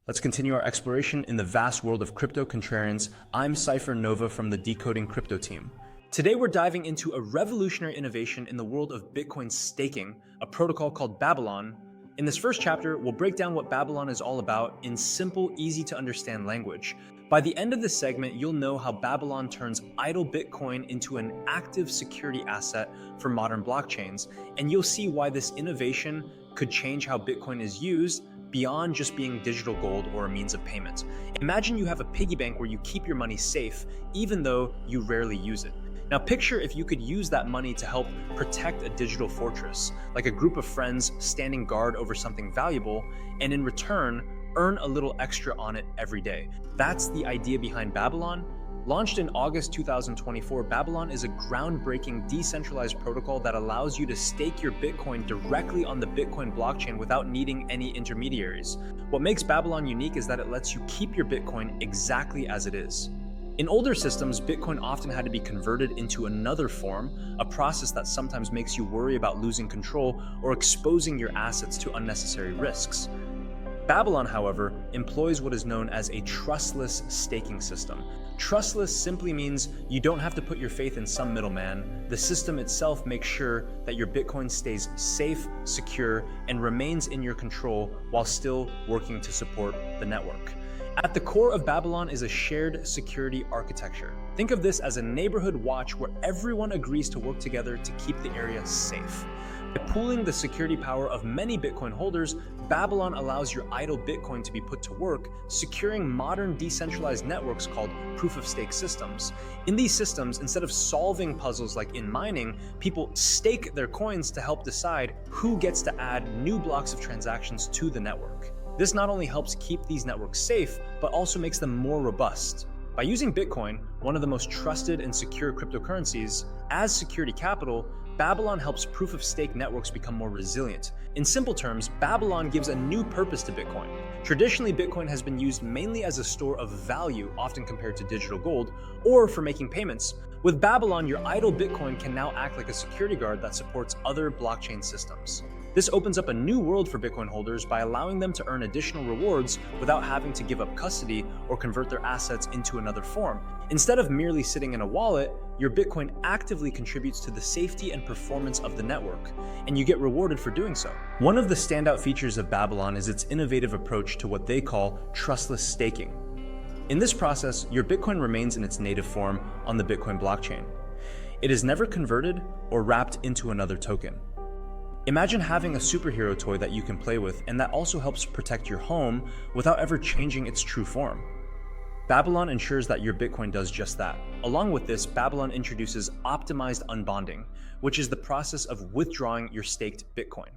Let's continue our exploration in the vast world of crypto contrarians. I'm Cypher Nova from the Decoding Crypto team. Today we're diving into a revolutionary innovation in the world of Bitcoin staking, a protocol called Babylon. In this first chapter, we'll break down what Babylon is all about in simple, easy to understand language. By the end of this segment, you'll know how Babylon turns idle Bitcoin into an active security asset for modern blockchains, and you'll see why this innovation could change how Bitcoin is used beyond just being digital gold or a means of payment. Imagine you have a piggy bank where you keep your money safe, even though you rarely use it. Now picture if you could use that money to help protect a digital fortress, like a group of friends standing guard over something valuable, and in return, earn a little extra on it every day. That's the idea behind Babylon. Launched in August 2024, Babylon is a groundbreaking decentralized protocol that allows you to stake your Bitcoin directly on the Bitcoin blockchain without needing any intermediaries. What makes Babylon unique is that it lets you keep your Bitcoin exactly as it is. In older systems, Bitcoin often had to be converted into another form, a process that sometimes makes you worry about losing control or exposing your assets to unnecessary risks. Babylon, however, employs what is known as a trustless staking system. Trustless simply means you don't have to put your faith in some middleman. The system itself makes sure that your Bitcoin stays safe, secure, and remains in your control while still working to support the network. At the core of Babylon is a shared security architecture. Think of this as a neighborhood watch where everyone agrees to work together to keep the area safe. By pooling the security power of many Bitcoin holders, Babylon allows your idle Bitcoin to be put to work, securing modern decentralized networks called proof-of-stake systems. In these systems, instead of solving puzzles like in mining, people stake their coins to help decide who gets to add new blocks of transactions to the network. This not only helps keep these networks safe, but also makes them more robust. By using Bitcoin, one of the most trusted and secure cryptocurrencies, as security capital, Babylon helps proof-of-stake networks become more resilient. In simple terms, Babylon gives a new purpose to Bitcoin. Traditionally, Bitcoin has been used mainly as a store of value, often compared to digital gold, or for making payments. With Babylon, your idle Bitcoin can now act like a security guard that supports other blockchain systems. This opens up a new world for Bitcoin holders by allowing them to earn additional rewards without having to give up custody or convert their assets into another form. Instead of merely sitting in a wallet, your Bitcoin actively contributes to the safety and performance of the network, and you get rewarded for doing so. One of the standout features of Babylon is its innovative approach to what they call trustless staking. In this process, your Bitcoin remains in its native form on the Bitcoin blockchain. It is never converted or wrapped into another token. Imagine having a superhero toy that you can play with and that also helps protect your home without ever changing its true form. Babylon ensures that your Bitcoin does just that. Along with this, Babylon introduces optimized unbonding, which is the process of withdrawing your staked Bitcoin.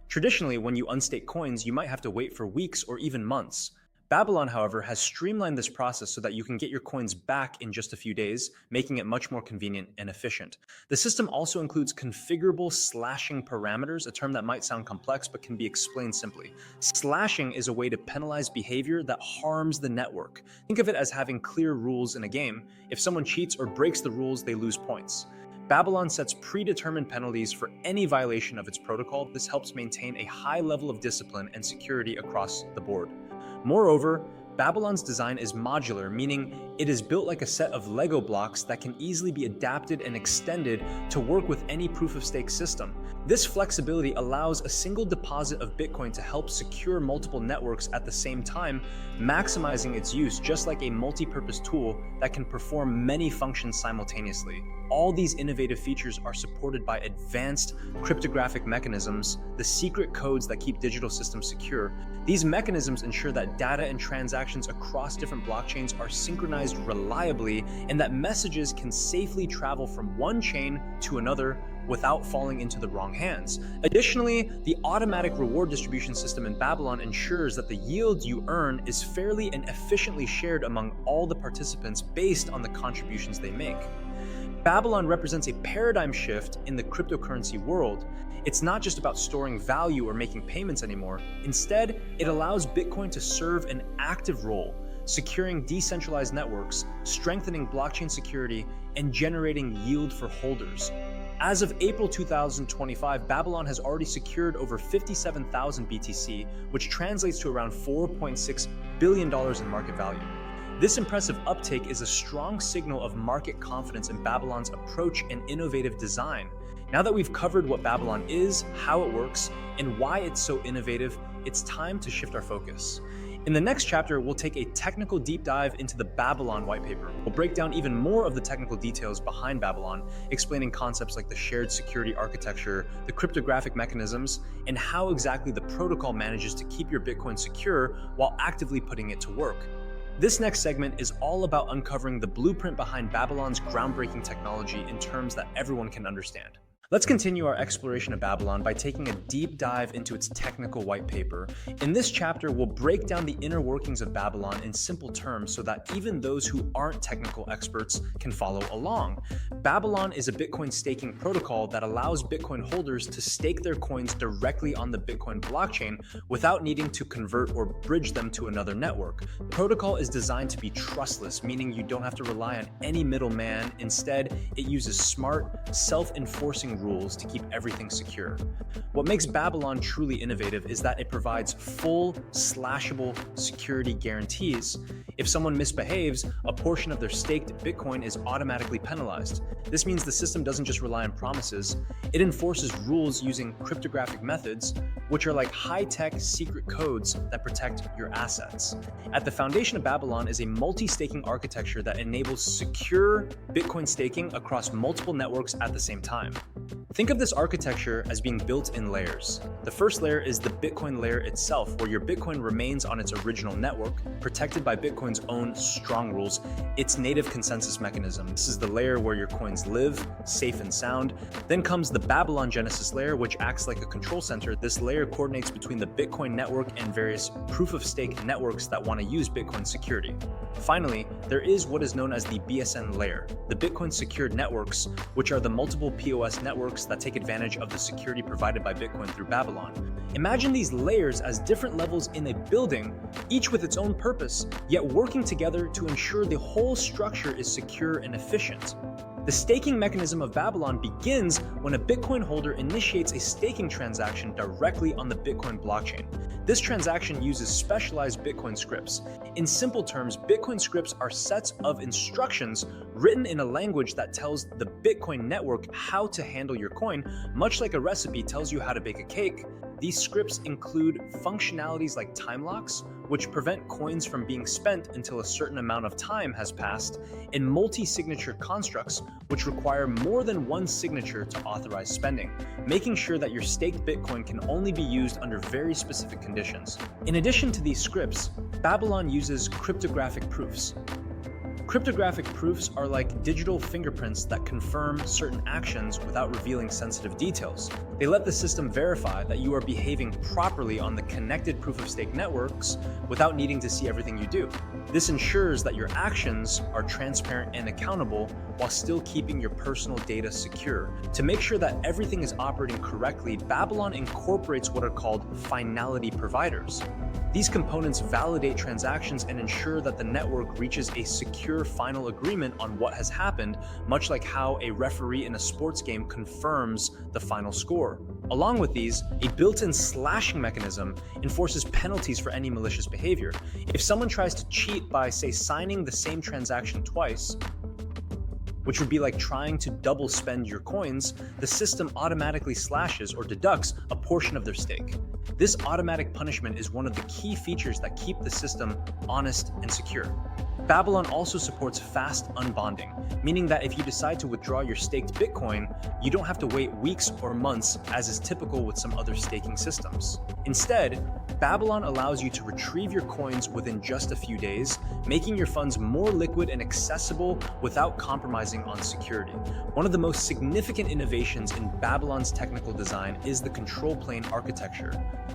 Traditionally, when you unstake coins, you might have to wait for weeks or even months. Babylon, however, has streamlined this process so that you can get your coins back in just a few days, making it much more convenient and efficient. The system also includes configurable slashing parameters, a term that might sound complex but can be explained simply. Slashing is a way to penalize behavior that harms the network. Think of it as having clear rules in a game. If someone cheats or breaks the rules, they lose points. Babylon sets predetermined penalties for any violation of its protocol. This helps maintain a high level of discipline and security across the board. Moreover, Babylon's design is modular, meaning it is built like a set of Lego blocks that can easily be adapted and extended to work with any proof-of-stake system. This flexibility allows a single deposit of Bitcoin to help secure multiple networks at the same time, maximizing its use just like a multi-purpose tool that can perform many functions simultaneously. All these innovative features are supported by advanced cryptographic mechanisms, the secret codes that keep digital systems secure. These mechanisms ensure that data and transactions across different blockchains are synchronized reliably and that messages can safely travel from one chain to another without falling into the wrong hands. Additionally, the automatic reward distribution system in Babylon ensures that the yield you earn is fairly and efficiently shared among all the participants based on the contributions they make. Babylon represents a paradigm shift in the cryptocurrency world. It's not just about storing value or making payments anymore. Instead, it allows Bitcoin to serve an active role, securing decentralized networks, strengthening blockchain security, and generating yield for holders. As of April 2025, Babylon has already secured over 57,000 BTC, which translates to around $4.6 billion in market value. This impressive uptake is a strong signal of market confidence in Babylon's approach and innovative design. Now that we've covered what Babylon is, how it works, and why it's so innovative, it's time to shift our focus. In the next chapter, we'll take a technical deep dive into the Babylon whitepaper. We'll break down even more of the technical details behind Babylon, explaining concepts like the shared security architecture, the cryptographic mechanisms, and how exactly the protocol manages to keep your Bitcoin secure while actively putting it to work. This next segment is all about uncovering the blueprint behind Babylon's groundbreaking technology in terms that everyone can understand. Let's continue our exploration of Babylon by taking a deep dive into its technical white paper. In this chapter, we'll break down the inner workings of Babylon in simple terms so that even those who aren't technical experts can follow along. Babylon is a Bitcoin staking protocol that allows Bitcoin holders to stake their coins directly on the Bitcoin blockchain without needing to convert or bridge them to another network. The protocol is designed to be trustless, meaning you don't have to rely on any middleman. Instead, it uses smart, self-enforcing rules to keep everything secure. What makes Babylon truly innovative is that it provides full, slashable security guarantees. If someone misbehaves, a portion of their staked Bitcoin is automatically penalized. This means the system doesn't just rely on promises, it enforces rules using cryptographic methods, which are like high-tech secret codes that protect your assets. At the foundation of Babylon is a multi-staking architecture that enables secure Bitcoin staking across multiple networks at the same time. Think of this architecture as being built in layers. The first layer is the Bitcoin layer itself, where your Bitcoin remains on its original network, protected by Bitcoin's own strong rules, its native consensus mechanism. This is the layer where your coins live, safe and sound. Then comes the Babylon Genesis layer, which acts like a control center. This layer coordinates between the Bitcoin network and various proof-of-stake networks that want to use Bitcoin security. Finally, there is what is known as the BSN layer, the Bitcoin secured networks, which are the multiple POS networks that take advantage of the security provided by Bitcoin through Babylon. Imagine these layers as different levels in a building, each with its own purpose, yet working together to ensure the whole structure is secure and efficient. The staking mechanism of Babylon begins when a Bitcoin holder initiates a staking transaction directly on the Bitcoin blockchain. This transaction uses specialized Bitcoin scripts. In simple terms, Bitcoin scripts are sets of instructions written in a language that tells the Bitcoin network how to handle your coin, much like a recipe tells you how to bake a cake. These scripts include functionalities like time locks, which prevent coins from being spent until a certain amount of time has passed, and multi-signature constructs, which require more than one signature to authorize spending, making sure that your staked Bitcoin can only be used under very specific conditions. In addition to these scripts, Babylon uses cryptographic proofs. Cryptographic proofs are like digital fingerprints that confirm certain actions without revealing sensitive details. They let the system verify that you are behaving properly on the connected proof-of-stake networks without needing to see everything you do. This ensures that your actions are transparent and accountable while still keeping your personal data secure. To make sure that everything is operating correctly, Babylon incorporates what are called finality providers. These components validate transactions and ensure that the network reaches a secure final agreement on what has happened, much like how a referee in a sports game confirms the final score. Along with these, a built-in slashing mechanism enforces penalties for any malicious behavior. If someone tries to cheat by, say, signing the same transaction twice, which would be like trying to double spend your coins, the system automatically slashes or deducts a portion of their stake. This automatic punishment is one of the key features that keep the system honest and secure. Babylon also supports fast unbonding, meaning that if you decide to withdraw your staked Bitcoin, you don't have to wait weeks or months as is typical with some other staking systems. Instead, Babylon allows you to retrieve your coins within just a few days, making your funds more liquid and accessible without compromising on security. One of the most significant innovations in Babylon's technical design is the control plane architecture.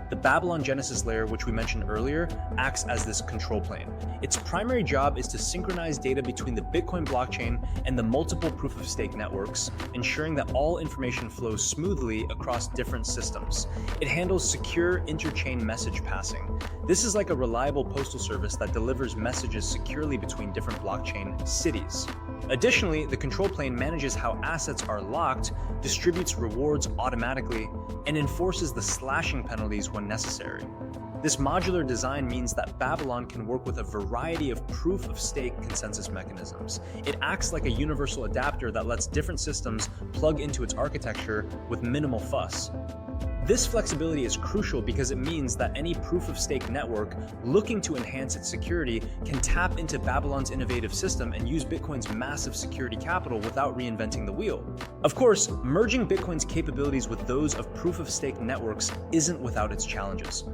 The Babylon Genesis layer, which we mentioned earlier, acts as this control plane. Its primary job job is to synchronize data between the Bitcoin blockchain and the multiple proof-of-stake networks, ensuring that all information flows smoothly across different systems. It handles secure interchain message passing. This is like a reliable postal service that delivers messages securely between different blockchain cities. Additionally, the control plane manages how assets are locked, distributes rewards automatically, and enforces the slashing penalties when necessary. This modular design means that Babylon can work with a variety of proof-of-stake consensus mechanisms. It acts like a universal adapter that lets different systems plug into its architecture with minimal fuss. This flexibility is crucial because it means that any proof-of-stake network looking to enhance its security can tap into Babylon's innovative system and use Bitcoin's massive security capital without reinventing the wheel. Of course, merging Bitcoin's capabilities with those of proof-of-stake networks isn't without its challenges.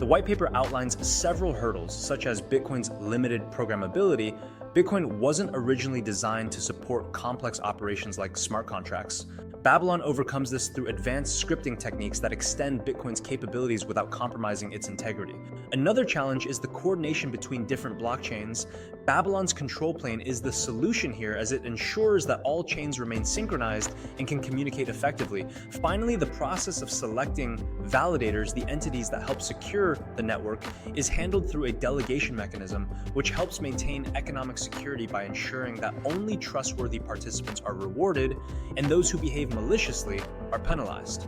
The white paper outlines several hurdles, such as Bitcoin's limited programmability. Bitcoin wasn't originally designed to support complex operations like smart contracts. Babylon overcomes this through advanced scripting techniques that extend Bitcoin's capabilities without compromising its integrity. Another challenge is the coordination between different blockchains. Babylon's control plane is the solution here, as it ensures that all chains remain synchronized and can communicate effectively. Finally, the process of selecting validators, the entities that help secure the network, is handled through a delegation mechanism, which helps maintain economic security by ensuring that only trustworthy participants are rewarded and those who behave maliciously are penalized.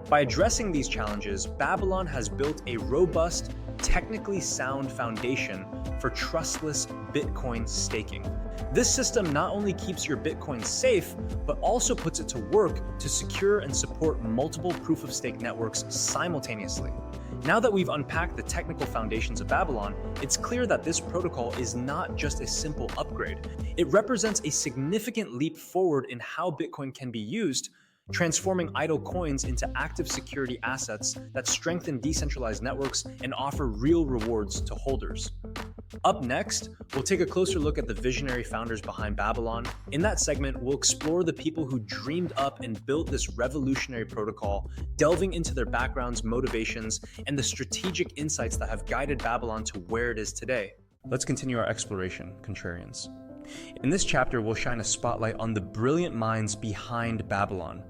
By addressing these challenges, Babylon has built a robust, technically sound foundation for trustless Bitcoin staking. This system not only keeps your Bitcoin safe, but also puts it to work to secure and support multiple proof-of-stake networks simultaneously. Now that we've unpacked the technical foundations of Babylon, it's clear that this protocol is not just a simple upgrade. It represents a significant leap forward in how Bitcoin can be used, transforming idle coins into active security assets that strengthen decentralized networks and offer real rewards to holders. Up next, we'll take a closer look at the visionary founders behind Babylon. In that segment, we'll explore the people who dreamed up and built this revolutionary protocol, delving into their backgrounds, motivations, and the strategic insights that have guided Babylon to where it is today. Let's continue our exploration, contrarians. In this chapter, we'll shine a spotlight on the brilliant minds behind Babylon.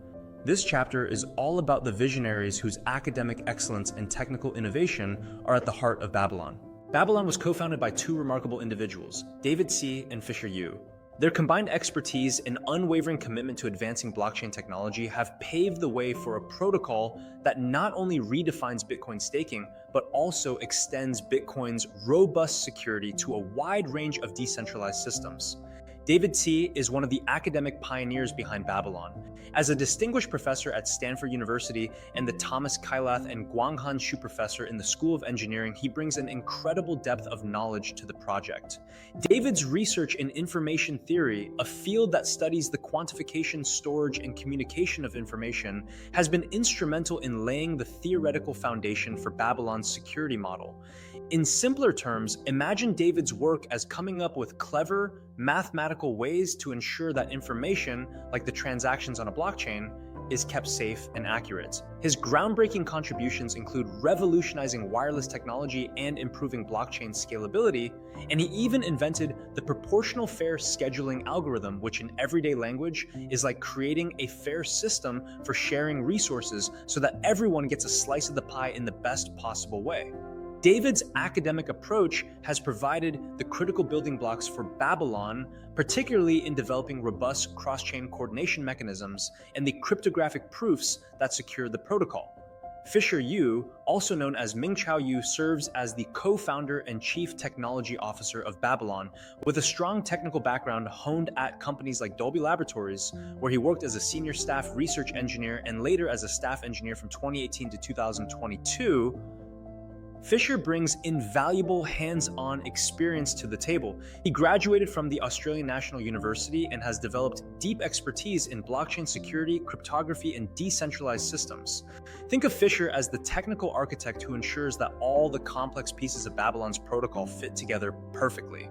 This chapter is all about the visionaries whose academic excellence and technical innovation are at the heart of Babylon. Babylon was co-founded by two remarkable individuals, David C. and Fisher Yu. Their combined expertise and unwavering commitment to advancing blockchain technology have paved the way for a protocol that not only redefines Bitcoin staking, but also extends Bitcoin's robust security to a wide range of decentralized systems. David C. is one of the academic pioneers behind Babylon. As a distinguished professor at Stanford University and the Thomas Kailath and Guanghan Shu Professor in the School of Engineering, he brings an incredible depth of knowledge to the project. David's research in information theory, a field that studies the quantification, storage, and communication of information, has been instrumental in laying the theoretical foundation for Babylon's security model. In simpler terms, imagine David's work as coming up with clever, mathematical ways to ensure that information, like the transactions on a blockchain, is kept safe and accurate. His groundbreaking contributions include revolutionizing wireless technology and improving blockchain scalability, and he even invented the proportional fair scheduling algorithm, which in everyday language is like creating a fair system for sharing resources so that everyone gets a slice of the pie in the best possible way. David's academic approach has provided the critical building blocks for Babylon, particularly in developing robust cross-chain coordination mechanisms and the cryptographic proofs that secure the protocol. Fisher Yu, also known as Mingqiao Yu, serves as the co-founder and chief technology officer of Babylon, with a strong technical background honed at companies like Dolby Laboratories, where he worked as a senior staff research engineer and later as a staff engineer from 2018 to 2022. Fisher brings invaluable hands-on experience to the table. He graduated from the Australian National University and has developed deep expertise in blockchain security, cryptography, and decentralized systems. Think of Fisher as the technical architect who ensures that all the complex pieces of Babylon's protocol fit together perfectly.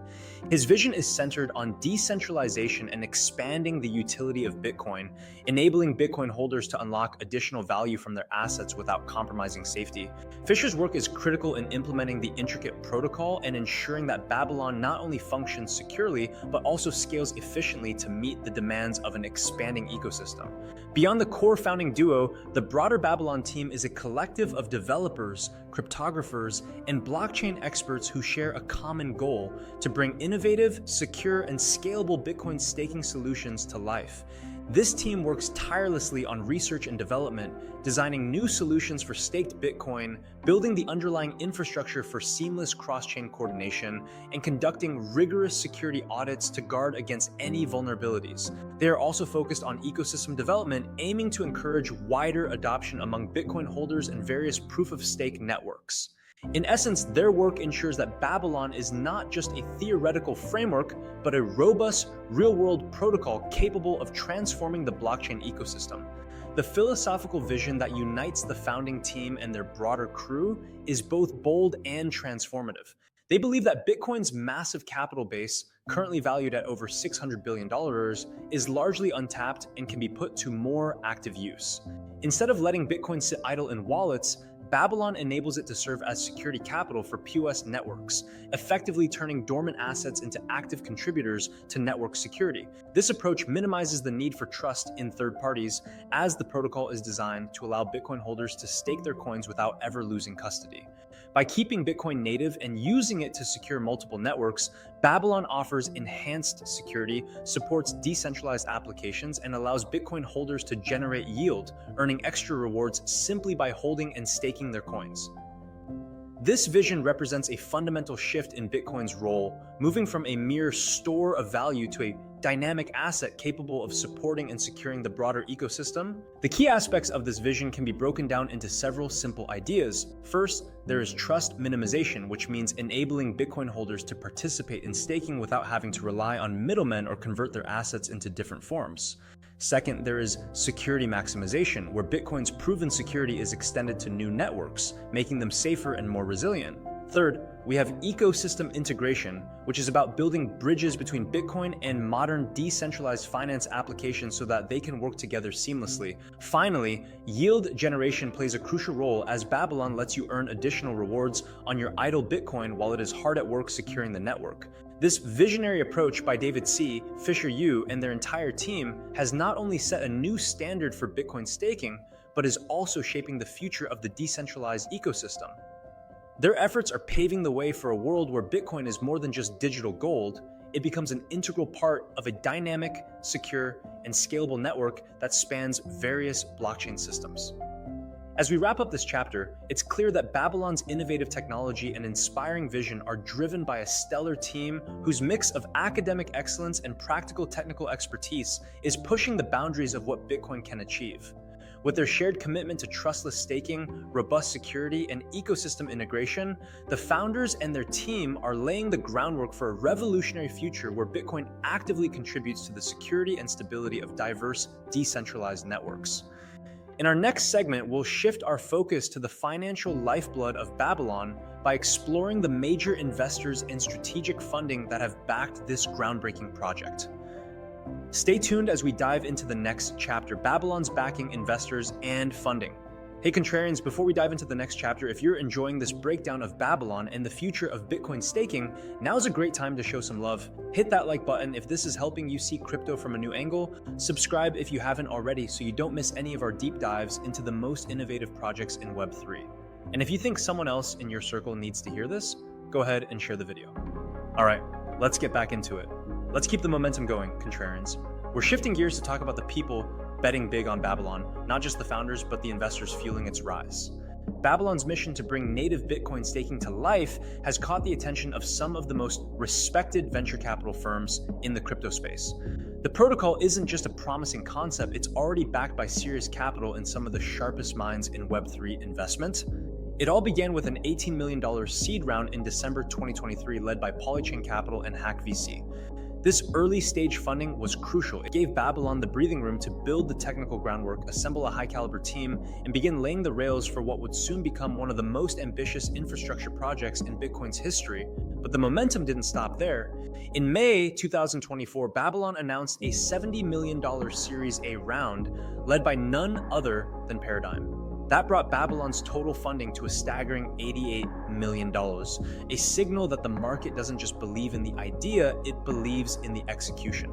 His vision is centered on decentralization and expanding the utility of Bitcoin, enabling Bitcoin holders to unlock additional value from their assets without compromising safety. Fisher's work is critical in implementing the intricate protocol and ensuring that Babylon not only functions securely, but also scales efficiently to meet the demands of an expanding ecosystem. Beyond the core founding duo, the broader Babylon team is a collective of developers, cryptographers, and blockchain experts who share a common goal: to bring innovative, secure, and scalable Bitcoin staking solutions to life. This team works tirelessly on research and development, designing new solutions for staked Bitcoin, building the underlying infrastructure for seamless cross-chain coordination, and conducting rigorous security audits to guard against any vulnerabilities. They are also focused on ecosystem development, aiming to encourage wider adoption among Bitcoin holders and various proof-of-stake networks. In essence, their work ensures that Babylon is not just a theoretical framework, but a robust, real-world protocol capable of transforming the blockchain ecosystem. The philosophical vision that unites the founding team and their broader crew is both bold and transformative. They believe that Bitcoin's massive capital base, currently valued at over $600 billion, is largely untapped and can be put to more active use. Instead of letting Bitcoin sit idle in wallets, Babylon enables it to serve as security capital for POS networks, effectively turning dormant assets into active contributors to network security. This approach minimizes the need for trust in third parties, as the protocol is designed to allow Bitcoin holders to stake their coins without ever losing custody. By keeping Bitcoin native and using it to secure multiple networks, Babylon offers enhanced security, supports decentralized applications, and allows Bitcoin holders to generate yield, earning extra rewards simply by holding and staking their coins. This vision represents a fundamental shift in Bitcoin's role, moving from a mere store of value to a dynamic asset capable of supporting and securing the broader ecosystem. The key aspects of this vision can be broken down into several simple ideas. First, there is trust minimization, which means enabling Bitcoin holders to participate in staking without having to rely on middlemen or convert their assets into different forms. Second, there is security maximization, where Bitcoin's proven security is extended to new networks, making them safer and more resilient. Third, we have ecosystem integration, which is about building bridges between Bitcoin and modern decentralized finance applications so that they can work together seamlessly. Finally, yield generation plays a crucial role, as Babylon lets you earn additional rewards on your idle Bitcoin while it is hard at work securing the network. This visionary approach by David C., Fisher Yu, and their entire team has not only set a new standard for Bitcoin staking, but is also shaping the future of the decentralized ecosystem. Their efforts are paving the way for a world where Bitcoin is more than just digital gold. It becomes an integral part of a dynamic, secure, and scalable network that spans various blockchain systems. As we wrap up this chapter, it's clear that Babylon's innovative technology and inspiring vision are driven by a stellar team whose mix of academic excellence and practical technical expertise is pushing the boundaries of what Bitcoin can achieve. With their shared commitment to trustless staking, robust security, and ecosystem integration, the founders and their team are laying the groundwork for a revolutionary future where Bitcoin actively contributes to the security and stability of diverse, decentralized networks. In our next segment, we'll shift our focus to the financial lifeblood of Babylon by exploring the major investors and strategic funding that have backed this groundbreaking project. Stay tuned as we dive into the next chapter: Babylon's backing, investors, and funding. Hey contrarians, before we dive into the next chapter, if you're enjoying this breakdown of Babylon and the future of Bitcoin staking, now's a great time to show some love. Hit that like button if this is helping you see crypto from a new angle. Subscribe if you haven't already so you don't miss any of our deep dives into the most innovative projects in Web3. And if you think someone else in your circle needs to hear this, go ahead and share the video. All right, let's get back into it. Let's keep the momentum going, contrarians. We're shifting gears to talk about the people betting big on Babylon, not just the founders, but the investors fueling its rise. Babylon's mission to bring native Bitcoin staking to life has caught the attention of some of the most respected venture capital firms in the crypto space. The protocol isn't just a promising concept, it's already backed by serious capital and some of the sharpest minds in Web3 investment. It all began with an $18 million seed round in December 2023 led by Polychain Capital and Hack VC. This early stage funding was crucial. It gave Babylon the breathing room to build the technical groundwork, assemble a high caliber team, and begin laying the rails for what would soon become one of the most ambitious infrastructure projects in Bitcoin's history. But the momentum didn't stop there. In May 2024, Babylon announced a $70 million Series A round led by none other than Paradigm. That brought Babylon's total funding to a staggering $88 million, a signal that the market doesn't just believe in the idea, it believes in the execution.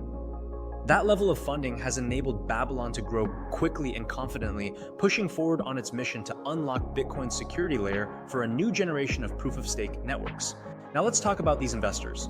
That level of funding has enabled Babylon to grow quickly and confidently, pushing forward on its mission to unlock Bitcoin's security layer for a new generation of proof-of-stake networks. Now let's talk about these investors.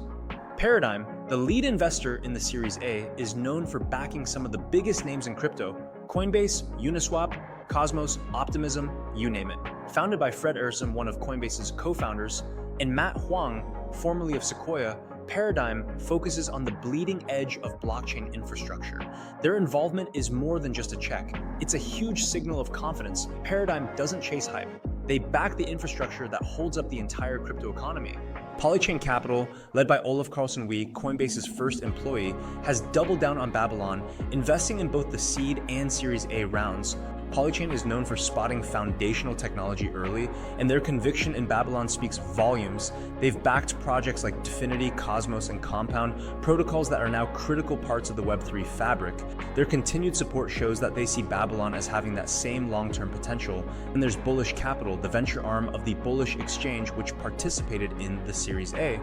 Paradigm, the lead investor in the Series A, is known for backing some of the biggest names in crypto: Coinbase, Uniswap, Cosmos, Optimism, you name it. Founded by Fred Ehrsam, one of Coinbase's co-founders, and Matt Huang, formerly of Sequoia, Paradigm focuses on the bleeding edge of blockchain infrastructure. Their involvement is more than just a check. It's a huge signal of confidence. Paradigm doesn't chase hype. They back the infrastructure that holds up the entire crypto economy. Polychain Capital, led by Olaf Carlson-Wee, Coinbase's first employee, has doubled down on Babylon, investing in both the seed and Series A rounds. Polychain is known for spotting foundational technology early, and their conviction in Babylon speaks volumes. They've backed projects like Dfinity, Cosmos, and Compound, protocols that are now critical parts of the Web3 fabric. Their continued support shows that they see Babylon as having that same long-term potential. And there's Bullish Capital, the venture arm of the Bullish Exchange, which participated in the Series A.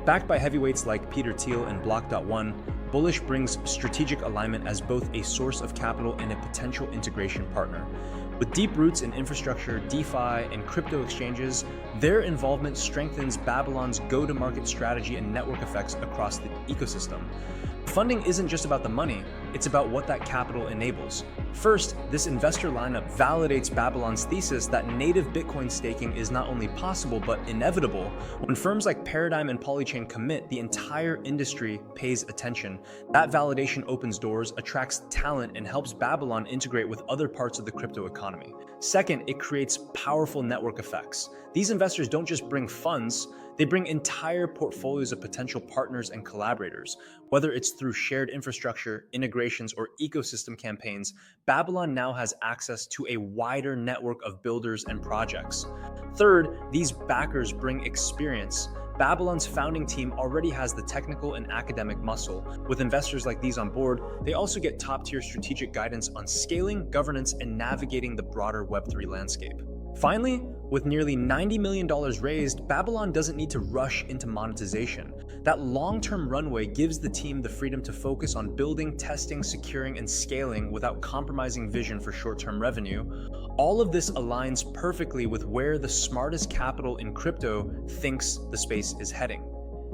Backed by heavyweights like Peter Thiel and Block.one, Bullish brings strategic alignment as both a source of capital and a potential integration partner. With deep roots in infrastructure, DeFi, and crypto exchanges, their involvement strengthens Babylon's go-to-market strategy and network effects across the ecosystem. Funding isn't just about the money, it's about what that capital enables. First, this investor lineup validates Babylon's thesis that native Bitcoin staking is not only possible but inevitable. When firms like Paradigm and Polychain commit, the entire industry pays attention. That validation opens doors, attracts talent, and helps Babylon integrate with other parts of the crypto economy. Second, it creates powerful network effects. These investors don't just bring funds, they bring entire portfolios of potential partners and collaborators. Whether it's through shared infrastructure, integrations, or ecosystem campaigns, Babylon now has access to a wider network of builders and projects. Third, these backers bring experience. Babylon's founding team already has the technical and academic muscle. With investors like these on board, they also get top-tier strategic guidance on scaling, governance, and navigating the broader Web3 landscape. Finally, with nearly $90 million raised, Babylon doesn't need to rush into monetization. That long-term runway gives the team the freedom to focus on building, testing, securing, and scaling without compromising vision for short-term revenue. All of this aligns perfectly with where the smartest capital in crypto thinks the space is heading.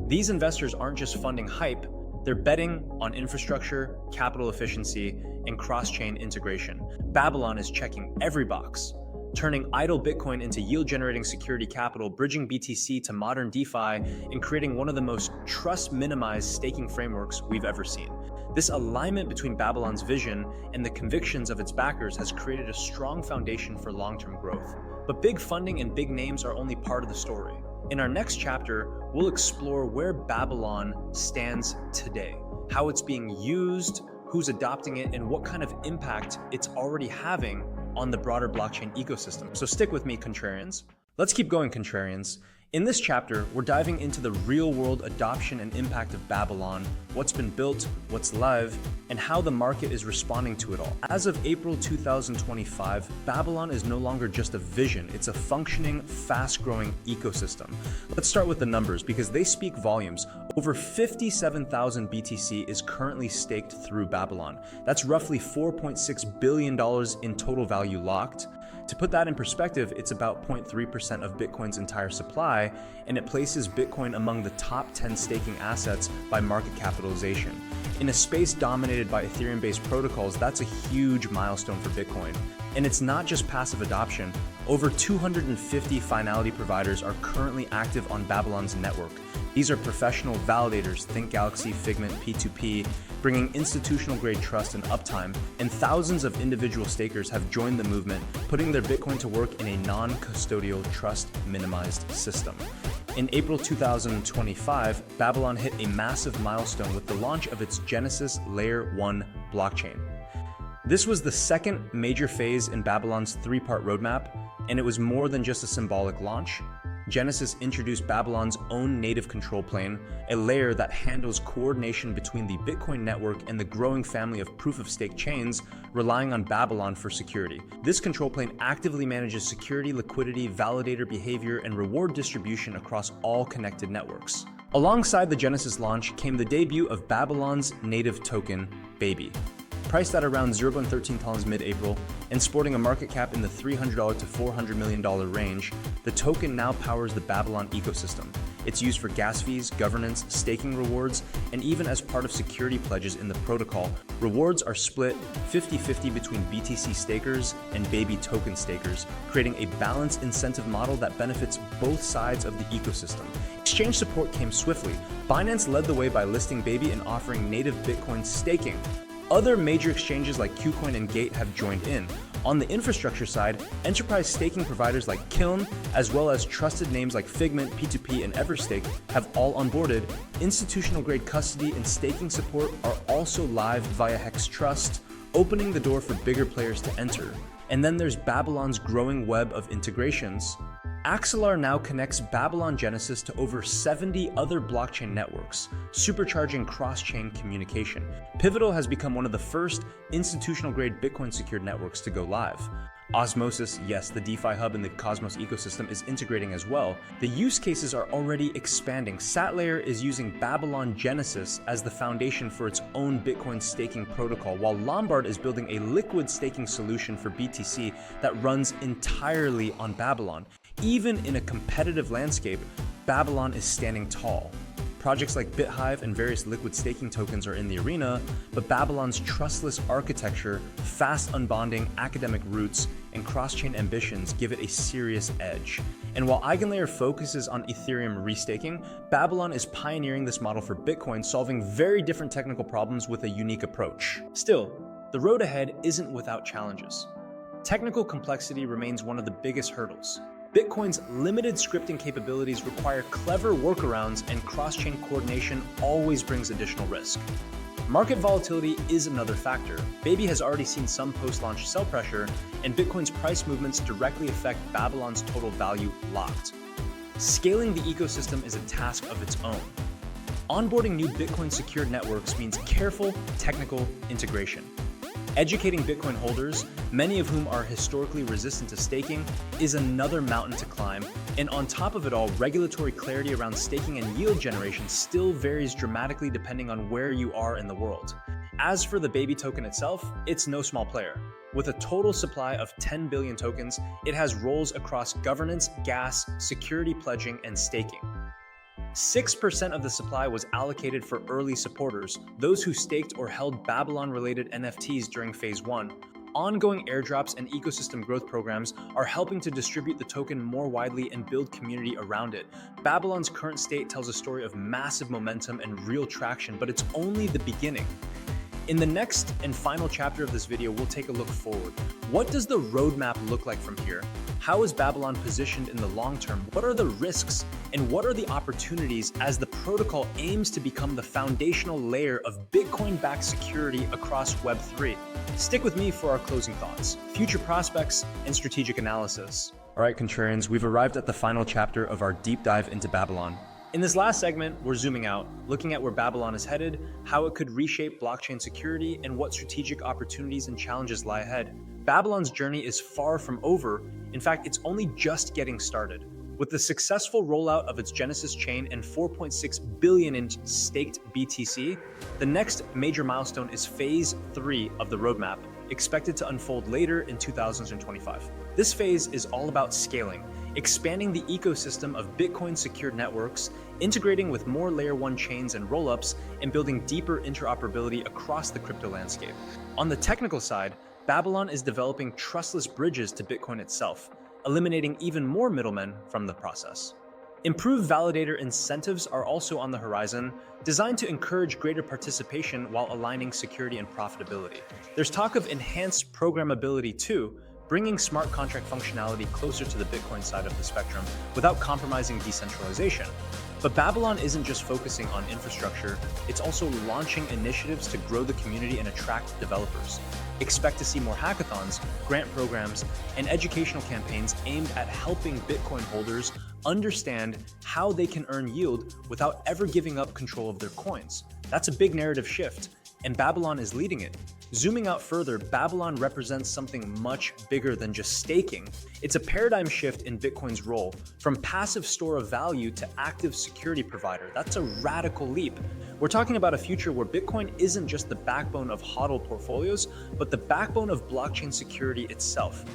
These investors aren't just funding hype, they're betting on infrastructure, capital efficiency, and cross-chain integration. Babylon is checking every box, turning idle Bitcoin into yield-generating security capital, bridging BTC to modern DeFi, and creating one of the most trust-minimized staking frameworks we've ever seen. This alignment between Babylon's vision and the convictions of its backers has created a strong foundation for long-term growth. But big funding and big names are only part of the story. In our next chapter, we'll explore where Babylon stands today, how it's being used, who's adopting it, and what kind of impact it's already having on the broader blockchain ecosystem. So stick with me, contrarians. Let's keep going, contrarians. In this chapter, we're diving into the real-world adoption and impact of Babylon, what's been built, what's live, and how the market is responding to it all. As of April 2025, Babylon is no longer just a vision, it's a functioning, fast-growing ecosystem. Let's start with the numbers because they speak volumes. Over 57,000 BTC is currently staked through Babylon. That's roughly $4.6 billion in total value locked. To put that in perspective, it's about 0.3% of Bitcoin's entire supply, and it places Bitcoin among the top 10 staking assets by market capitalization. In a space dominated by Ethereum-based protocols, that's a huge milestone for Bitcoin. And it's not just passive adoption. Over 250 finality providers are currently active on Babylon's network. These are professional validators, think Galaxy, Figment, P2P, bringing institutional-grade trust and uptime, and thousands of individual stakers have joined the movement, putting their Bitcoin to work in a non-custodial, trust-minimized system. In April 2025, Babylon hit a massive milestone with the launch of its Genesis Layer 1 blockchain. This was the second major phase in Babylon's three-part roadmap, and it was more than just a symbolic launch. Genesis introduced Babylon's own native control plane, a layer that handles coordination between the Bitcoin network and the growing family of proof-of-stake chains relying on Babylon for security. This control plane actively manages security, liquidity, validator behavior, and reward distribution across all connected networks. Alongside the Genesis launch came the debut of Babylon's native token, Baby. Priced at around $0.13 mid-April and sporting a market cap in the $300 to $400 million range, the token now powers the Babylon ecosystem. It's used for gas fees, governance, staking rewards, and even as part of security pledges in the protocol. Rewards are split 50-50 between BTC stakers and Baby token stakers, creating a balanced incentive model that benefits both sides of the ecosystem. Exchange support came swiftly. Binance led the way by listing Baby and offering native Bitcoin staking. Other major exchanges like KuCoin and Gate have joined in. On the infrastructure side, enterprise staking providers like Kiln, as well as trusted names like Figment, P2P, and Everstake have all onboarded. Institutional-grade custody and staking support are also live via Hex Trust, opening the door for bigger players to enter. And then there's Babylon's growing web of integrations. Axelar now connects Babylon Genesis to over 70 other blockchain networks, supercharging cross-chain communication. Pivotal has become one of the first institutional-grade Bitcoin-secured networks to go live. Osmosis, yes, the DeFi hub in the Cosmos ecosystem, is integrating as well. The use cases are already expanding. SatLayer is using Babylon Genesis as the foundation for its own Bitcoin staking protocol, while Lombard is building a liquid staking solution for BTC that runs entirely on Babylon. Even in a competitive landscape, Babylon is standing tall. Projects like BitHive and various liquid staking tokens are in the arena, but Babylon's trustless architecture, fast unbonding, academic roots, and cross-chain ambitions give it a serious edge. And while EigenLayer focuses on Ethereum restaking, Babylon is pioneering this model for Bitcoin, solving very different technical problems with a unique approach. Still, the road ahead isn't without challenges. Technical complexity remains one of the biggest hurdles. Bitcoin's limited scripting capabilities require clever workarounds, and cross-chain coordination always brings additional risk. Market volatility is another factor. Baby has already seen some post-launch sell pressure, and Bitcoin's price movements directly affect Babylon's total value locked. Scaling the ecosystem is a task of its own. Onboarding new Bitcoin-secured networks means careful technical integration. Educating Bitcoin holders, many of whom are historically resistant to staking, is another mountain to climb. And on top of it all, regulatory clarity around staking and yield generation still varies dramatically depending on where you are in the world. As for the Baby token itself, it's no small player. With a total supply of 10 billion tokens, it has roles across governance, gas, security pledging, and staking. 6% of the supply was allocated for early supporters, those who staked or held Babylon-related NFTs during Phase 1. Ongoing airdrops and ecosystem growth programs are helping to distribute the token more widely and build community around it. Babylon's current state tells a story of massive momentum and real traction, but it's only the beginning. In the next and final chapter of this video, we'll take a look forward. What does the roadmap look like from here? How is Babylon positioned in the long term? What are the risks? And what are the opportunities as the protocol aims to become the foundational layer of Bitcoin-backed security across Web3? Stick with me for our closing thoughts, future prospects, and strategic analysis. All right, contrarians, we've arrived at the final chapter of our deep dive into Babylon. In this last segment, we're zooming out, looking at where Babylon is headed, how it could reshape blockchain security, and what strategic opportunities and challenges lie ahead. Babylon's journey is far from over. In fact, it's only just getting started. With the successful rollout of its Genesis chain and 4.6 billion in staked BTC, the next major milestone is Phase 3 of the roadmap, expected to unfold later in 2025. This phase is all about scaling, expanding the ecosystem of Bitcoin-secured networks, integrating with more Layer 1 chains and rollups, and building deeper interoperability across the crypto landscape. On the technical side, Babylon is developing trustless bridges to Bitcoin itself, eliminating even more middlemen from the process. Improved validator incentives are also on the horizon, designed to encourage greater participation while aligning security and profitability. There's talk of enhanced programmability too, bringing smart contract functionality closer to the Bitcoin side of the spectrum without compromising decentralization. But Babylon isn't just focusing on infrastructure, it's also launching initiatives to grow the community and attract developers. Expect to see more hackathons, grant programs, and educational campaigns aimed at helping Bitcoin holders understand how they can earn yield without ever giving up control of their coins. That's a big narrative shift, and Babylon is leading it. Zooming out further, Babylon represents something much bigger than just staking. It's a paradigm shift in Bitcoin's role, from passive store of value to active security provider. That's a radical leap. We're talking about a future where Bitcoin isn't just the backbone of HODL portfolios, but the backbone of blockchain security itself.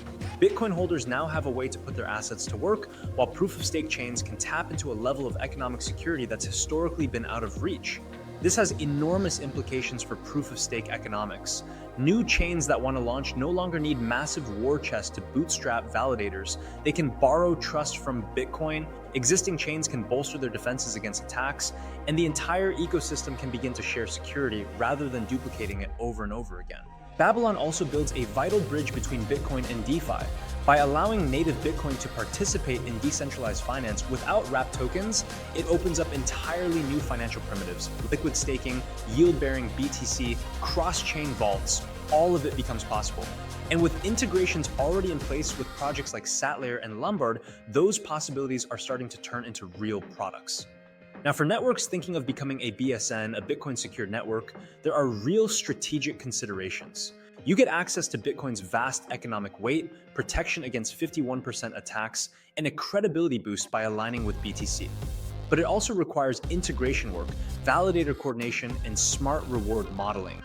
Bitcoin holders now have a way to put their assets to work, while proof-of-stake chains can tap into a level of economic security that's historically been out of reach. This has enormous implications for proof-of-stake economics. New chains that want to launch no longer need massive war chests to bootstrap validators. They can borrow trust from Bitcoin, existing chains can bolster their defenses against attacks, and the entire ecosystem can begin to share security rather than duplicating it over and over again. Babylon also builds a vital bridge between Bitcoin and DeFi. By allowing native Bitcoin to participate in decentralized finance without wrapped tokens, it opens up entirely new financial primitives. Liquid staking, yield-bearing BTC, cross-chain vaults, all of it becomes possible. And with integrations already in place with projects like Satlayer and Lombard, those possibilities are starting to turn into real products. Now, for networks thinking of becoming a BSN, a Bitcoin-secured network, there are real strategic considerations. You get access to Bitcoin's vast economic weight, protection against 51% attacks, and a credibility boost by aligning with BTC. But it also requires integration work, validator coordination, and smart reward modeling.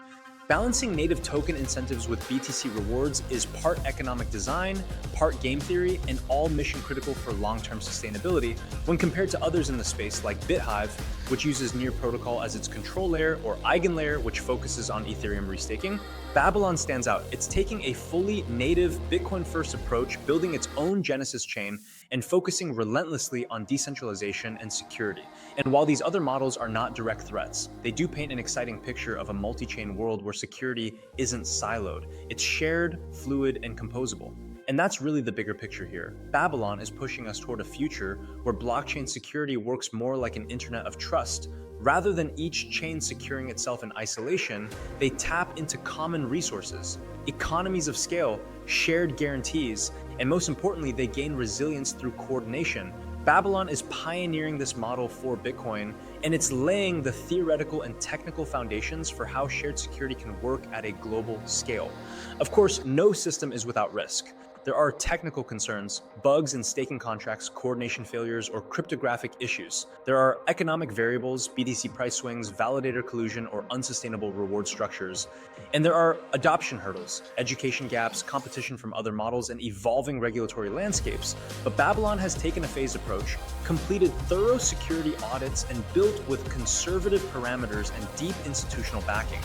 Balancing native token incentives with BTC rewards is part economic design, part game theory, and all mission critical for long-term sustainability when compared to others in the space like BitHive, which uses Near Protocol as its control layer, or Eigenlayer, which focuses on Ethereum restaking. Babylon stands out. It's taking a fully native Bitcoin-first approach, building its own Genesis chain, and focusing relentlessly on decentralization and security. And while these other models are not direct threats, they do paint an exciting picture of a multi-chain world where security isn't siloed. It's shared, fluid, and composable. And that's really the bigger picture here. Babylon is pushing us toward a future where blockchain security works more like an internet of trust. Rather than each chain securing itself in isolation, they tap into common resources, economies of scale, shared guarantees, and most importantly, they gain resilience through coordination. Babylon is pioneering this model for Bitcoin, and it's laying the theoretical and technical foundations for how shared security can work at a global scale. Of course, no system is without risk. There are technical concerns, bugs in staking contracts, coordination failures, or cryptographic issues. There are economic variables, BTC price swings, validator collusion, or unsustainable reward structures. And there are adoption hurdles, education gaps, competition from other models, and evolving regulatory landscapes. But Babylon has taken a phased approach, completed thorough security audits, and built with conservative parameters and deep institutional backing.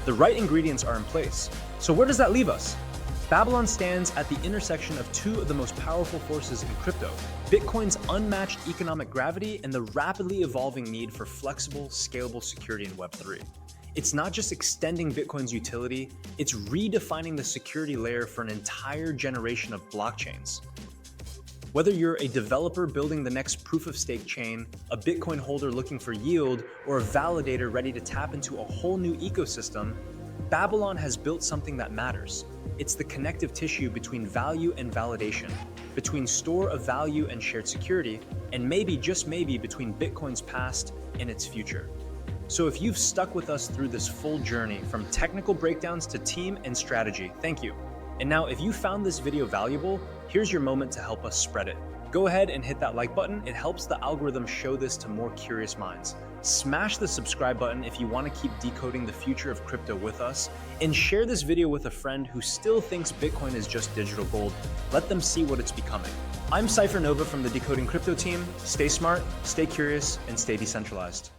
The right ingredients are in place. So where does that leave us? Babylon stands at the intersection of two of the most powerful forces in crypto: Bitcoin's unmatched economic gravity and the rapidly evolving need for flexible, scalable security in Web3. It's not just extending Bitcoin's utility, it's redefining the security layer for an entire generation of blockchains. Whether you're a developer building the next proof-of-stake chain, a Bitcoin holder looking for yield, or a validator ready to tap into a whole new ecosystem, Babylon has built something that matters. It's the connective tissue between value and validation, between store of value and shared security, and maybe, just maybe, between Bitcoin's past and its future. So if you've stuck with us through this full journey, from technical breakdowns to team and strategy, thank you. And now, if you found this video valuable, here's your moment to help us spread it. Go ahead and hit that like button. It helps the algorithm show this to more curious minds. Smash the subscribe button if you want to keep decoding the future of crypto with us, and share this video with a friend who still thinks Bitcoin is just digital gold. Let them see what it's becoming. I'm Cypher Nova from the Decoding Crypto team. Stay smart, stay curious, and stay decentralized.